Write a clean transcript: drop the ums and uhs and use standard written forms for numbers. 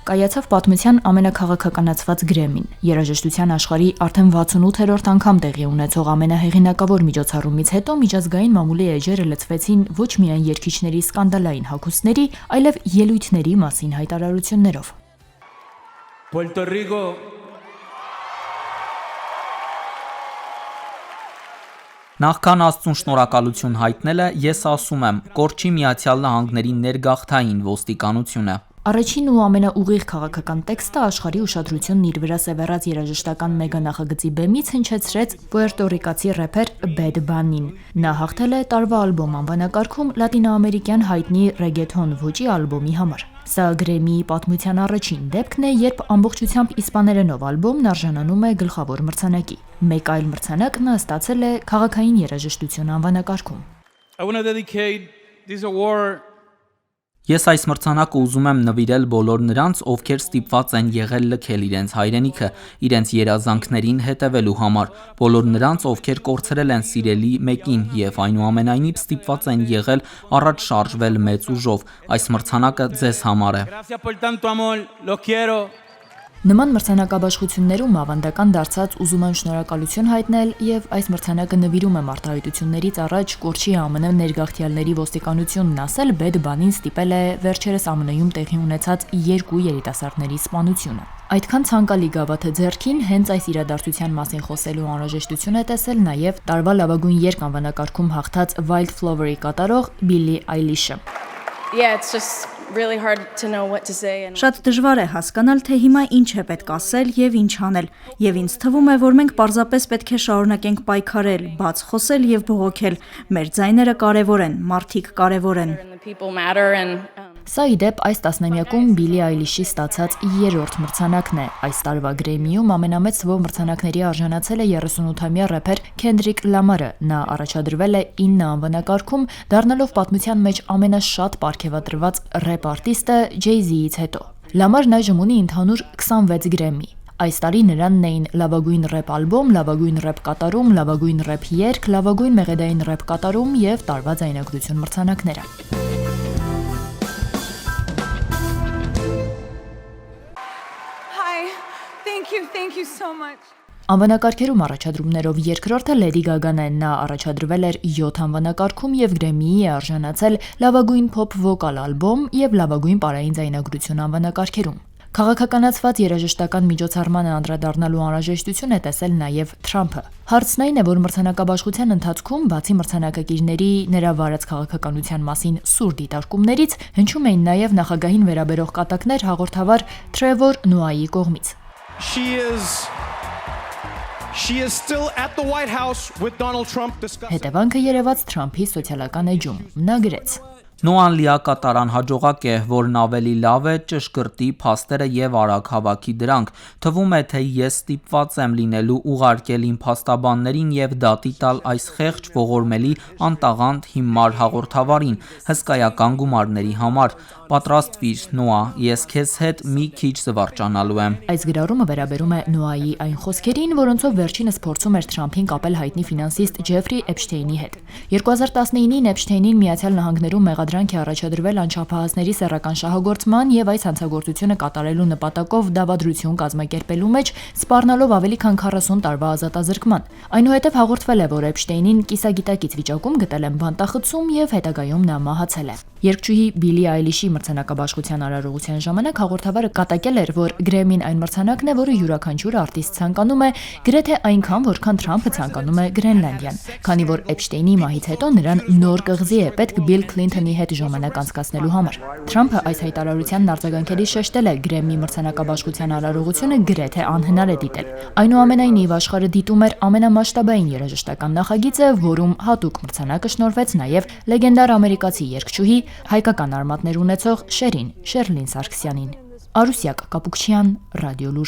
Կայացավ պատմության ամենաքաղաքականացված Գրեմին, երաժշտության աշխարհի արդեն 68-րդ անգամ տեղի ունեցող ամենահեղինակավոր միջոցառումից հետո միջազգային մամուլի էջերը լցվեցին ոչ միայն երգիչների սկանդալային հագուստների, այլև ելույթների մասին հայտարարություններով։ Նախքան Աստծուն շնորհակալություն հայտնելը, ես ասում եմ, կորչի Միացյալ Նահանգների ներգաղթային ոստիկանությունը։ Առաջին ու ամենաուղիղ քաղաքական տեքստը աշխարհի ուշադրությունն իր վրա սևեռած երաժշտական մեգանախագծի բեմից հնչեցրեց պուերտորիկացի рэփեր Bad Bunny-ն։ Նա հաղթել է տարվա ալբոմ անվանակարգում լատինոամերիկյան հայտնի ռեգեթոն ոճի ալբոմի համար։ Սա Գրեմիի պատմության առաջին դեպքն է, երբ ամբողջությամբ իսպաներենով ալբոմն արժանանում է գլխավոր մրցանակի։ Մեկ այլ մրցանակ նա ստացել է քաղաքային երաժշտություն անվանակարգում։ Ես այս մրցանակը ուզում եմ նվիրել բոլոր նրանց, ովքեր ստիպված են եղել լքել իրենց հայրենիքը, իրենց երազանքներին հետևելու համար, բոլոր նրանց, ովքեր կորցրել են սիրելի մեկին և այնուամենայնիվ ստիպված են եղել առաջ շարժվել մեծ ուժով, այս մրցանակը ձեզ համար է։ Նման մրցանակաբաշխություններում ավանդական դարձած ուզում եմ շնորհակալություն հայտնել և այս մրցանակը նվիրում եմ արտահայտություններից առաջ կորչի ԱՄՆ ներգաղթյալների ոստիկանությունն ասել Bad Bunny-ն ստիպել է վերջերս ԱՄՆ-ում տեղի ունեցած 2 երիտասարդների սպանությունը։ Այդքան ցանկալի գավաթը ձեռքին հենց այս իրադարձության մասին խոսելու անհրաժեշտություն է տեսել նաև տարվա լավագույն երգ անվանակարգում հաղթած Wildflower-ի կատարող Billie Eilish-ը։ Շատ դժվար է հասկանալ, թե հիմա ինչ է պետք ասել և ինչ անել, և ինձ թվում է, որ մենք պարզապես պետք է շարունակենք պայքարել, բաց խոսել և բողոքել, մեր ձայները կարևոր են, մարդիկ կարևոր են։ Սա ի դեպ այս տասնամյակում Billie Eilish-ի ստացած 3-րդ մրցանակն է։ Այս տարվա Գրեմիում ամենամեծ թվով մրցանակների արժանացել է 38-ամյա рэփեր Քենդրիկ Լամարը։ Նա առաջադրվել է 9 անվանակարգում, դառնալով պատմության մեջ ամենաշատ պարգևատրված рэփ արտիստը Jay-Z-ից հետո։ Լամարն այժմ ունի ընդհանուր 26 Գրեմի։ Այս տարի նրանն էին լավագույն рэփ ալբոմ, լավագույն рэփ կատարում, լավագույն рэփ երգ, լավագույն մեղեդային рэփ կատարում և տարվա ձայնագրություն մրցանակները։ Thank you so much. Անվանակարգերում առաջադրումներով երկրորդը Lady Gaga-ն է։ Նա առաջադրվել էր 7 անվանակարգում և Գրեմիի է արժանացել լավագույն փոփ վոկալ ալբոմ և լավագույն պարային ձայնագրություն անվանակարգերում։ Քաղաքականացված երաժշտական միջոցառմանը անդրադառնալու անհրաժեշտություն է տեսել նաև Թրամփը։ Հարցն այն է, որ մրցանակաբաշխության ընթացքում, բացի մրցանակակիրների նրա վարած քաղաքականության մասին սուր դիտարկումներից, հնչում էին նաև նախագահին վերաբերող կատակներ հաղորդավար Թրևոր Նոայի կողմից։ Հետևանքը երևաց Թրամփի սոցիալական էջում։ Նա գրեց. Նոան լիակատար անհաջողակ է, որն ավելի լավ է ճշգրտի փաստերը և արագ հավաքի դրանք։ Թվում է, թե ես ստիպված եմ լինելու ուղարկել իմ փաստաբաններին և դատի տալ այս խեղճ ողորմելի անտաղանդ հիմար հաղորդավարին հսկայական գումարների համար։ Պատրաստվիր, Նոա, ես քեզ հետ մի քիչ զվարճանալու եմ։ Այս գրառումը վերաբերում է Նոայի այն խոսքերին, որոնցով վերջինս փորձում էր Թրամփին կապել հայտնի ֆինանսիստ Ջեֆրի Էփշթեյնի հետ։ 2019-ին Էփշթեյնին Միացյալ Նահանգներում մեղադրանք է առաջադրվել անչափահասների սեռական շահագործման և այս հանցագործությունը կատարելու նպատակով դավադրություն կազմակերպելու մեջ, սպառնալով ավելի քան 40 տարվա ազատազրկման։ Այնուհետև հաղորդվել է, որ Էփշթեյնին կիսագիտակից վիճակում գտել են բանտախցում և հետագայում նա մահացել է։ Երգչուհի Billie Eilish-ի մրցանակաբաշխության արարողության ժամանակ հաղորդավարը կատակել էր, որ Գրեմին այն մրցանակն է, որը յուրաքանչյուր արտիստ ցանկանում է գրեթե այնքան, որքան Թրամփը ցանկանում է Գրենլանդիան, քանի որ Էփշթեյնի մահից հետո նրան նոր կղզի է պետք Բիլ Քլինթոնի հետ ժամանակ անցկացնելու համար։ Թրամփը այս հայտարարությանն արձագանքելիս շեշտել է Գրեմի մրցանակաբաշխության արարողությունը գրեթե անհնար է դիտել։ Այնուամենայնիվ աշխարհը դիտում էր ամենամասշտաբային երաժշտական նախագիծը, որում հատուկ մրցանակը շնորհվեց նաև լեգենդար ամերիկացի երգչուհի, հայկական արմատներ ունեցող Շերլին Սարգսյանին։ Արուսյակ Կապուկչյան, Ռադիոլուր։